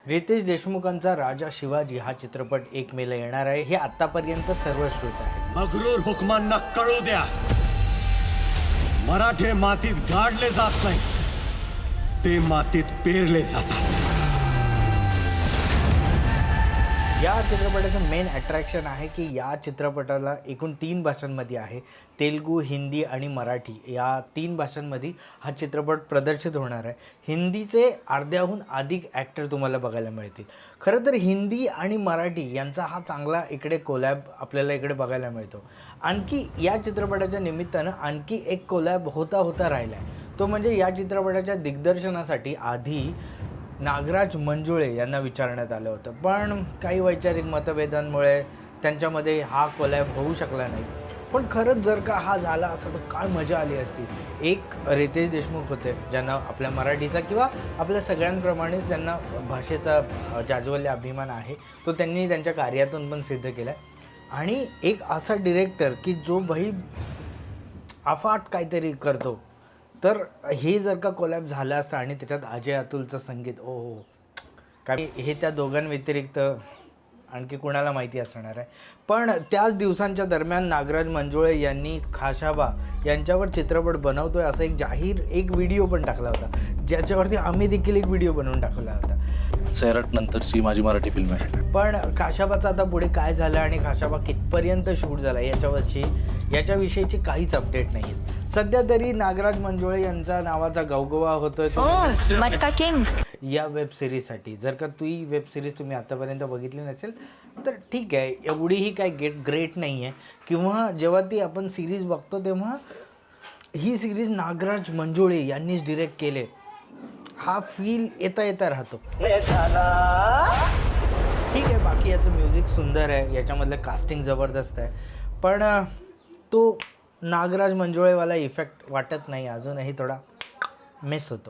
रितेश देशमुखांचा राजा शिवाजी हा चित्रपट 1 मेला येणार आहे. हे आतापर्यंत सर्वश्रुत आहे. मगरूर हुकमांना कळू द्या, मराठे मातीत गाडले जात नाही, ते मातीत पेरले जातात. या चित्रपटाचं मेन अट्रॅक्शन आहे की या चित्रपटाला एकूण 3 भाषांमध्ये आहे. तेलुगू, हिंदी आणि मराठी या 3 भाषांमध्ये हा चित्रपट प्रदर्शित होणार आहे. हिंदीचे अर्ध्याहून अधिक ॲक्टर तुम्हाला बघायला मिळतील. खरं तर हिंदी आणि मराठी यांचा हा चांगला इकडे कोलॅब आपल्याला इकडे बघायला मिळतो. आणखी या चित्रपटाच्या निमित्तानं आणखी एक कोलॅब होता राहिला आहे. तो म्हणजे या चित्रपटाच्या दिग्दर्शनासाठी आधी नागराज मंजुळे यांना विचारण्यात आलं होतं, पण काही वैचारिक मतभेदांमुळे त्यांच्यामध्ये हा कोलॅब होऊ शकला नाही. पण खरंच जर का हा झाला असता तर काय मजा आली असती. एक रितेश देशमुख होते ज्यांना आपल्या मराठीचा किंवा आपल्या सगळ्यांप्रमाणेच त्यांना भाषेचा जाज्वल्य अभिमान आहे, तो त्यांनी त्यांच्या कार्यातून पण सिद्ध केला आहे. आणि एक असा डिरेक्टर की जो भाई अफाट काहीतरी करतो, तर हे जर का कोलॅब झालं असतं आणि त्याच्यात अजय अतुलचं संगीत, ओ काय हे त्या दोघांव्यतिरिक्त आणखी कोणाला माहिती असणार आहे. पण त्याच दिवसांच्या दरम्यान नागराज मंजुळे यांनी खाशाबा यांच्यावर चित्रपट बनवतोय असा एक व्हिडिओ पण टाकला होता, ज्याच्यावरती आम्ही देखील एक व्हिडिओ बनवून टाकला होता. सैराट नंतरची माझी मराठी फिल्म आहे. पण खाशाबाचं आता पुढे काय झालं आणि खाशाबा कितपर्यंत शूट झाला याच्याविषयीची काहीच अपडेट नाही. सध्या तरी नागराज मंजुळे यांचा नावाचा गवगवा होतोय मटका किंग या वेब सिरीजसाठी. जर का ही वेब सिरीज तुम्ही आतापर्यंत बघितली नसेल तर ठीक आहे, एवढीही काय ग्रेट नाही आहे. किंवा जेव्हा ती आपण सिरीज बघतो तेव्हा ही सिरीज नागराज मंजुळे यांनीच डिरेक्ट केले, हा फील येता राहतो. ठीक आहे, बाकी याचं म्युझिक सुंदर आहे, याच्यामधलं कास्टिंग जबरदस्त आहे, पण तो नागराज मंजुळेवाला इफेक्ट वाटत नाही, अजूनही थोडा मिस होतो.